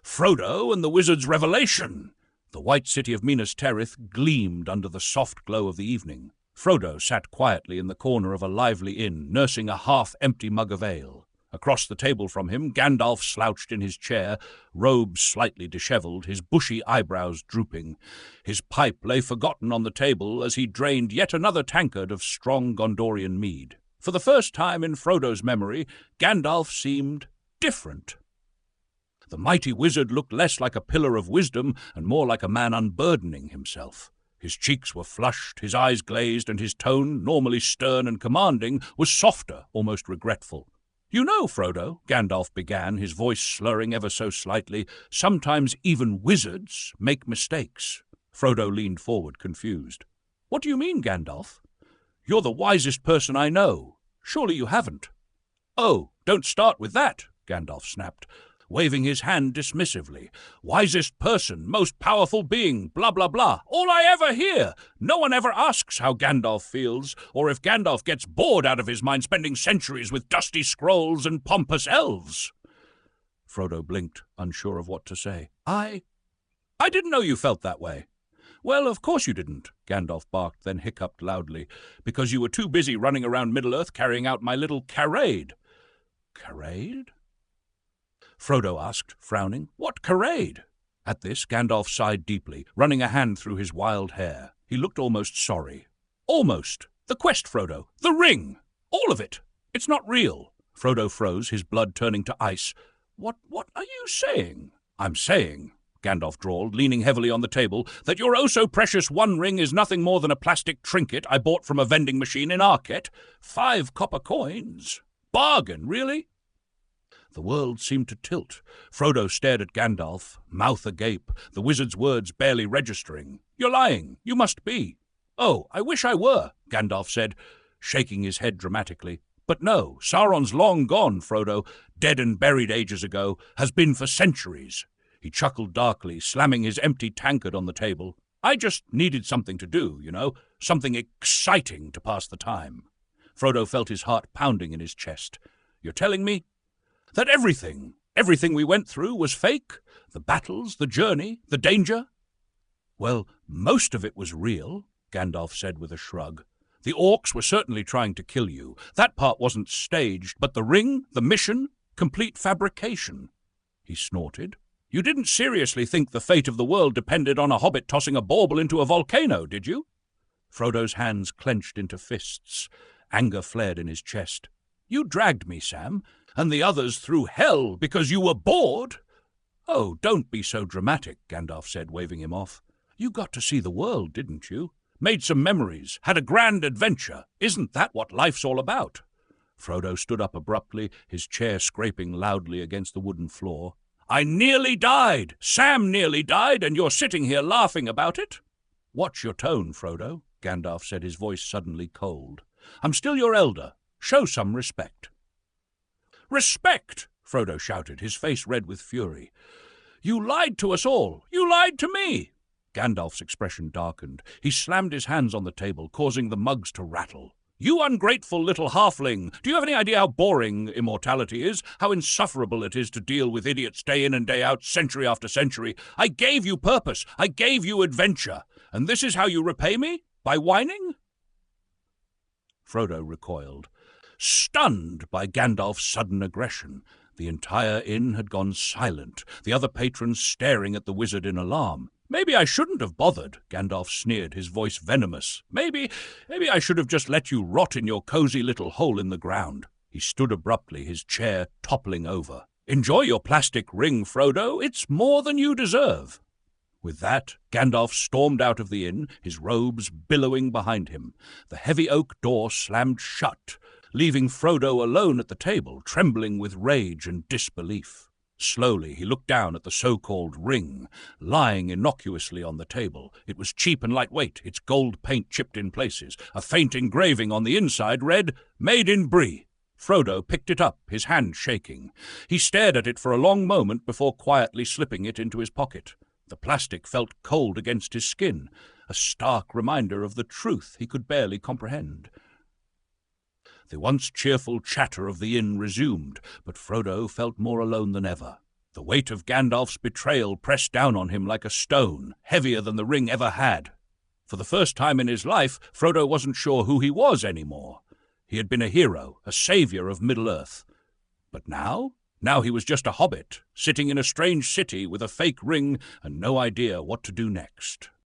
Frodo and the Wizard's Revelation. The white city of Minas Tirith gleamed under the soft glow of the evening. Frodo sat quietly in the corner of a lively inn, nursing a half-empty mug of ale. Across the table from him, Gandalf slouched in his chair, robes slightly dishevelled, his bushy eyebrows drooping. His pipe lay forgotten on the table as he drained yet another tankard of strong Gondorian mead. For the first time in Frodo's memory, Gandalf seemed different. The mighty wizard looked less like a pillar of wisdom and more like a man unburdening himself. His cheeks were flushed, his eyes glazed, and his tone, normally stern and commanding, was softer, almost regretful. "You know, Frodo," Gandalf began, his voice slurring ever so slightly, "sometimes even wizards make mistakes." Frodo leaned forward, confused. "What do you mean, Gandalf? You're the wisest person I know. Surely you haven't." "Oh, don't start with that," Gandalf snapped, waving his hand dismissively. "Wisest person, most powerful being, blah, blah, blah. All I ever hear. No one ever asks how Gandalf feels, or if Gandalf gets bored out of his mind spending centuries with dusty scrolls and pompous elves." Frodo blinked, unsure of what to say. I didn't know you felt that way." "Well, of course you didn't," Gandalf barked, then hiccuped loudly, "because you were too busy running around Middle-earth carrying out my little charade." "Charade?" Frodo asked, frowning. "What charade?" At this, Gandalf sighed deeply, running a hand through his wild hair. He looked almost sorry. "Almost. The quest, Frodo. The ring. All of it. It's not real." Frodo froze, his blood turning to ice. What are you saying?" "I'm saying," Gandalf drawled, leaning heavily on the table, "that your oh-so-precious One Ring is nothing more than a plastic trinket I bought from a vending machine in Arquette. 5 copper coins. Bargain, really?" The world seemed to tilt. Frodo stared at Gandalf, mouth agape, the wizard's words barely registering. "You're lying. You must be." "Oh, I wish I were," Gandalf said, shaking his head dramatically. "But no, Sauron's long gone, Frodo, dead and buried ages ago, has been for centuries." He chuckled darkly, slamming his empty tankard on the table. "I just needed something to do, something exciting to pass the time." Frodo felt his heart pounding in his chest. "You're telling me that everything we went through was fake? The battles, the journey, the danger?" "Well, most of it was real," Gandalf said with a shrug. "The orcs were certainly trying to kill you. That part wasn't staged, but the ring, the mission, complete fabrication." He snorted. "You didn't seriously think the fate of the world depended on a hobbit tossing a bauble into a volcano, did you?" Frodo's hands clenched into fists. Anger flared in his chest. "You dragged me, Sam, and the others through hell because you were bored." "Oh, don't be so dramatic," Gandalf said, waving him off. "You got to see the world, didn't you? Made some memories, had a grand adventure. Isn't that what life's all about?" Frodo stood up abruptly, his chair scraping loudly against the wooden floor. "I nearly died. Sam nearly died, and you're sitting here laughing about it?" "Watch your tone, Frodo," Gandalf said, his voice suddenly cold. "I'm still your elder. Show some respect." "Respect!" Frodo shouted, his face red with fury. "You lied to us all. You lied to me." Gandalf's expression darkened. He slammed his hands on the table, causing the mugs to rattle. "You ungrateful little halfling! Do you have any idea how boring immortality is? How insufferable it is to deal with idiots day in and day out, century after century? I gave you purpose. I gave you adventure. And this is how you repay me? By whining?" Frodo recoiled, stunned by Gandalf's sudden aggression. The entire inn had gone silent, the other patrons staring at the wizard in alarm. "Maybe I shouldn't have bothered," Gandalf sneered, his voice venomous. Maybe I should have just let you rot in your cozy little hole in the ground." He stood abruptly, his chair toppling over. "Enjoy your plastic ring, Frodo. It's more than you deserve." With that, Gandalf stormed out of the inn, his robes billowing behind him. The heavy oak door slammed shut, leaving Frodo alone at the table, trembling with rage and disbelief. Slowly he looked down at the so-called ring, lying innocuously on the table. It was cheap and lightweight, its gold paint chipped in places. A faint engraving on the inside read, "Made in Bree." Frodo picked it up, his hand shaking. He stared at it for a long moment before quietly slipping it into his pocket. The plastic felt cold against his skin, a stark reminder of the truth he could barely comprehend. The once cheerful chatter of the inn resumed, but Frodo felt more alone than ever. The weight of Gandalf's betrayal pressed down on him like a stone, heavier than the ring ever had. For the first time in his life, Frodo wasn't sure who he was anymore. He had been a hero, a savior of Middle-earth. But now? Now he was just a hobbit, sitting in a strange city with a fake ring and no idea what to do next.